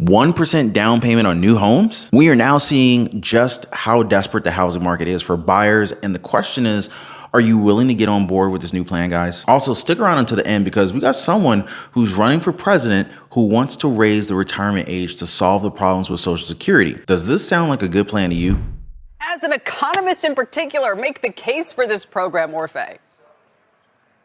1% down payment on new homes? We are now seeing just how desperate the housing market is for buyers. And the question is, are you willing to get on board with this new plan, guys? Also, stick around until the end because we got someone who's running for president who wants to raise the retirement age to solve the problems with Social Security. Does this sound like a good plan to you? As an economist in particular, make the case for this program, Orfe.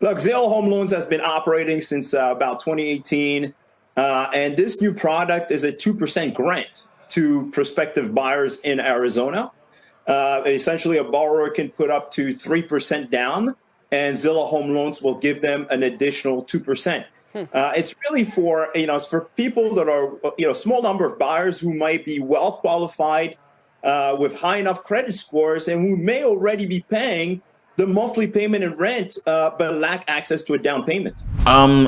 Look, Zillow Home Loans has been operating since about 2018. And this new product is a 2% grant to prospective buyers in Arizona. Essentially, a borrower can put up to 3% down, and Zillow Home Loans will give them an additional 2%. It's really for, it's for people that are, a small number of buyers who might be well qualified with high enough credit scores and who may already be paying the monthly payment and rent, but lack access to a down payment.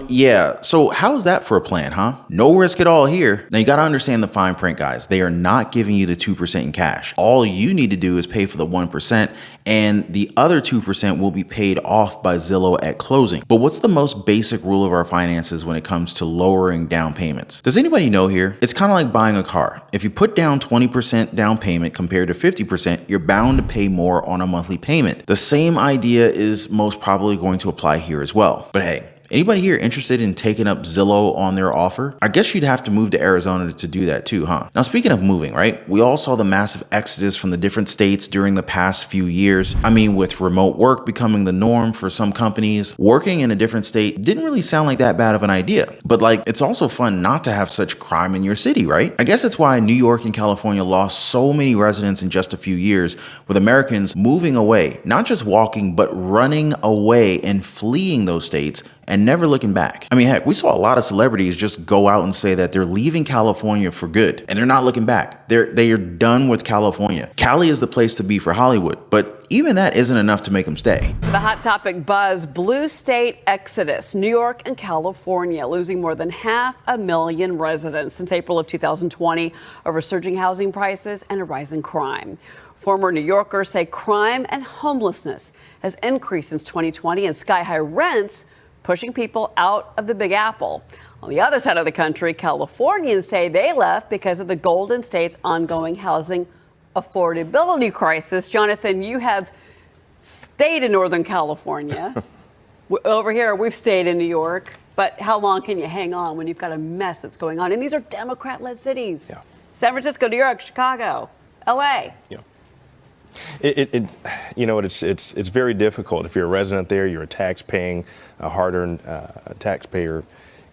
Yeah. So how is that for a plan, huh? No risk at all here. Now you got to understand the fine print, guys. They are not giving you the 2% in cash. All you need to do is pay for the 1%, and the other 2% will be paid off by Zillow at closing. But what's the most basic rule of our finances when it comes to lowering down payments? Does anybody know here? It's kind of like buying a car. If you put down 20% down payment compared to 50%, you're bound to pay more on a monthly payment. The same idea is most probably going to apply here as well. But hey, anybody here interested in taking up Zillow on their offer? I guess you'd have to move to Arizona to do that too, huh? Now, speaking of moving, right? We all saw the massive exodus from the different states during the past few years. I mean, with remote work becoming the norm for some companies, working in a different state didn't really sound like that bad of an idea. But like, it's also fun not to have such crime in your city, right? I guess that's why New York and California lost so many residents in just a few years, with Americans moving away, not just walking, but running away and fleeing those states and never looking back. I mean, heck, we saw a lot of celebrities just go out and say that they're leaving California for good and they're not looking back. They are done with California. Cali is the place to be for Hollywood, but even that isn't enough to make them stay. The hot topic buzz, blue state exodus, New York and California losing more than 500,000 residents since April of 2020 over surging housing prices and a rise in crime. Former New Yorkers say crime and homelessness has increased since 2020 and sky-high rents pushing people out of the Big Apple. On the other side of the country, Californians say they left because of the Golden State's ongoing housing affordability crisis. Jonathan, you have stayed in Northern California. Over here, we've stayed in New York. But how long can you hang on when you've got a mess that's going on? And these are Democrat-led cities. Yeah. San Francisco, New York, Chicago, L.A. Yeah. It's very difficult. If you're a resident there, you're a tax-paying, hard-earned taxpayer,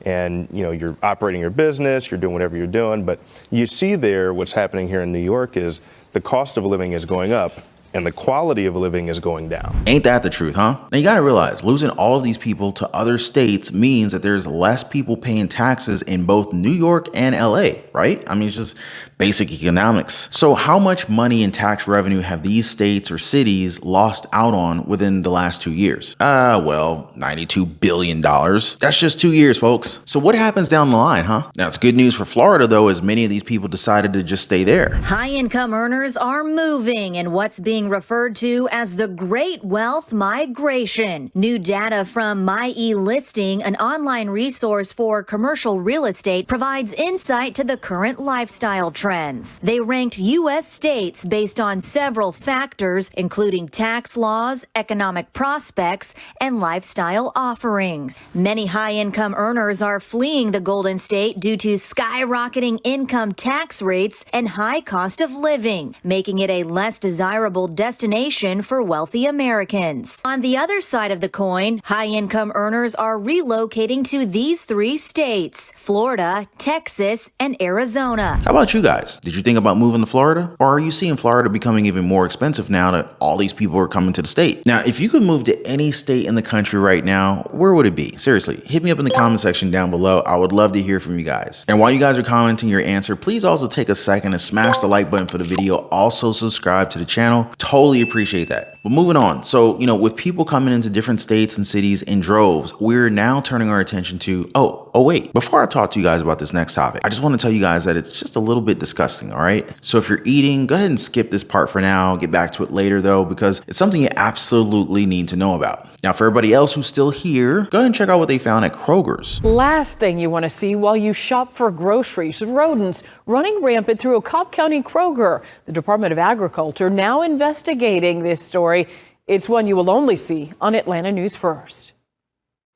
and you're operating your business, you're doing whatever you're doing. But you see there what's happening here in New York is the cost of living is going up and the quality of living is going down. Ain't that the truth, huh? Now you gotta realize losing all of these people to other states means that there's less people paying taxes in both New York and LA, right? I mean, it's just basic economics. So how much money in tax revenue have these states or cities lost out on within the last 2 years? Well, $92 billion. That's just 2 years, folks. So what happens down the line, huh? Now it's good news for Florida though, as many of these people decided to just stay there. High-income earners are moving in what's being referred to as the Great Wealth Migration. New data from MyEListing, an online resource for commercial real estate, provides insight to the current lifestyle trends. They ranked U.S. states based on several factors, including tax laws, economic prospects, and lifestyle offerings. Many high-income earners are fleeing the Golden State due to skyrocketing income tax rates and high cost of living, making it a less desirable destination for wealthy Americans. On the other side of the coin, high-income earners are relocating to these 3 states: Florida, Texas, and Arizona. How about you guys? Did you think about moving to Florida? Or are you seeing Florida becoming even more expensive now that all these people are coming to the state? Now, if you could move to any state in the country right now, where would it be? Seriously, hit me up in the comment section down below. I would love to hear from you guys. And while you guys are commenting your answer, please also take a second to smash the like button for the video. Also subscribe to the channel. Totally appreciate that. But moving on. So, with people coming into different states and cities in droves, we're now turning our attention to, oh wait, before I talk to you guys about this next topic, I just want to tell you guys that it's just a little bit disgusting, all right? So if you're eating, go ahead and skip this part for now. Get back to it later though, because it's something you absolutely need to know about. Now, for everybody else who's still here, go ahead and check out what they found at Kroger's. Last thing you want to see while you shop for groceries: rodents running rampant through a Cobb County Kroger. The Department of Agriculture now investigating this story. It's one you will only see on Atlanta News First.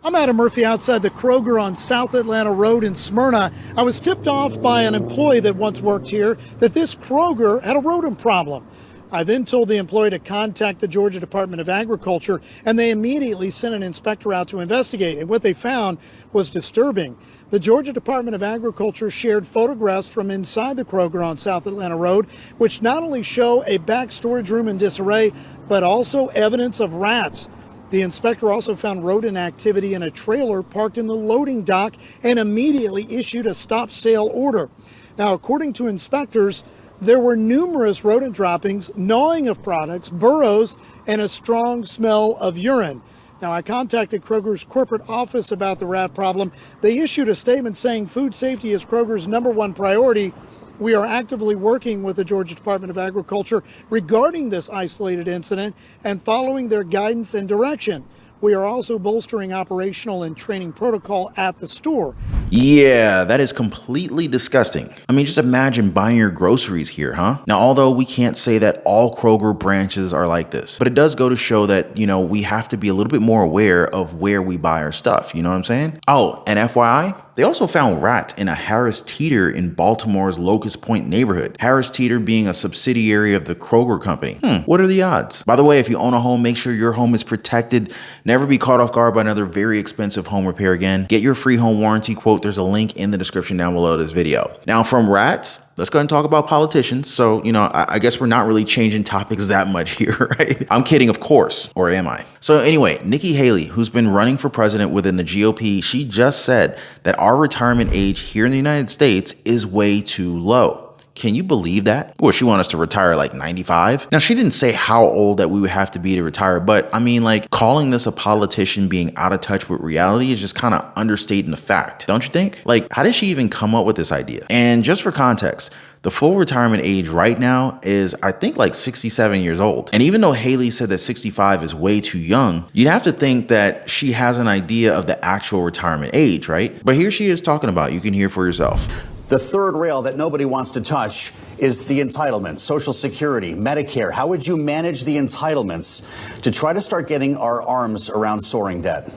I'm Adam Murphy outside the Kroger on South Atlanta Road in Smyrna. I was tipped off by an employee that once worked here that this Kroger had a rodent problem. I then told the employee to contact the Georgia Department of Agriculture, and they immediately sent an inspector out to investigate. And what they found was disturbing. The Georgia Department of Agriculture shared photographs from inside the Kroger on South Atlanta Road, which not only show a back storage room in disarray, but also evidence of rats. The inspector also found rodent activity in a trailer parked in the loading dock and immediately issued a stop sale order. Now, according to inspectors, there were numerous rodent droppings, gnawing of products, burrows, and a strong smell of urine. Now, I contacted Kroger's corporate office about the rat problem. They issued a statement saying food safety is Kroger's #1 priority. We are actively working with the Georgia Department of Agriculture regarding this isolated incident and following their guidance and direction. We are also bolstering operational and training protocol at the store. Yeah, that is completely disgusting. I mean, just imagine buying your groceries here, huh? Now, although we can't say that all Kroger branches are like this, but it does go to show that, we have to be a little bit more aware of where we buy our stuff. You know what I'm saying? Oh, and FYI, they also found rats in a Harris Teeter in Baltimore's Locust Point neighborhood. Harris Teeter being a subsidiary of the Kroger company. What are the odds? By the way, if you own a home, make sure your home is protected. Never be caught off guard by another very expensive home repair again. Get your free home warranty quote. There's a link in the description down below this video. Now, from rats, let's go ahead and talk about politicians. So, I guess we're not really changing topics that much here, right? I'm kidding, of course, or am I? So anyway, Nikki Haley, who's been running for president within the GOP, she just said that our retirement age here in the United States is way too low. Can you believe that? Well, she wants us to retire like 95. Now, she didn't say how old that we would have to be to retire, but I mean, calling this a politician being out of touch with reality is just kind of understating the fact, don't you think? How did she even come up with this idea? And just for context, the full retirement age right now is, I think, 67 years old. And even though Haley said that 65 is way too young, you'd have to think that she has an idea of the actual retirement age, right? But here she is talking about it. You can hear for yourself. The third rail that nobody wants to touch is the entitlement, Social Security, Medicare. How would you manage the entitlements to try to start getting our arms around soaring debt?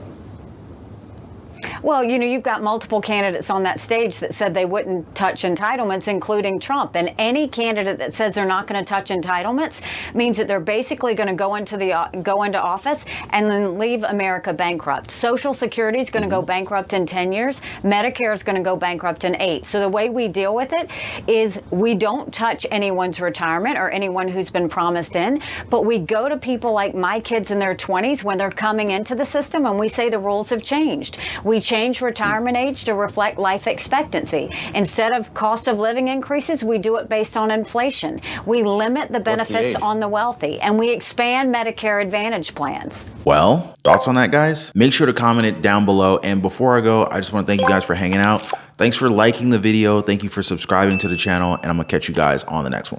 Well, you've got multiple candidates on that stage that said they wouldn't touch entitlements, including Trump. And any candidate that says they're not going to touch entitlements means that they're basically going to go into office and then leave America bankrupt. Social Security is going to go bankrupt in 10 years. Medicare is going to go bankrupt in 8. So the way we deal with it is we don't touch anyone's retirement or anyone who's been promised in, but we go to people like my kids in their 20s when they're coming into the system and we say the rules have changed. We change retirement age to reflect life expectancy. Instead of cost of living increases, we do it based on inflation. We limit the benefits on the wealthy, and we expand Medicare Advantage plans. Well, thoughts on that, guys? Make sure to comment it down below. And before I go, I just want to thank you guys for hanging out. Thanks for liking the video. Thank you for subscribing to the channel, and I'm going to catch you guys on the next one.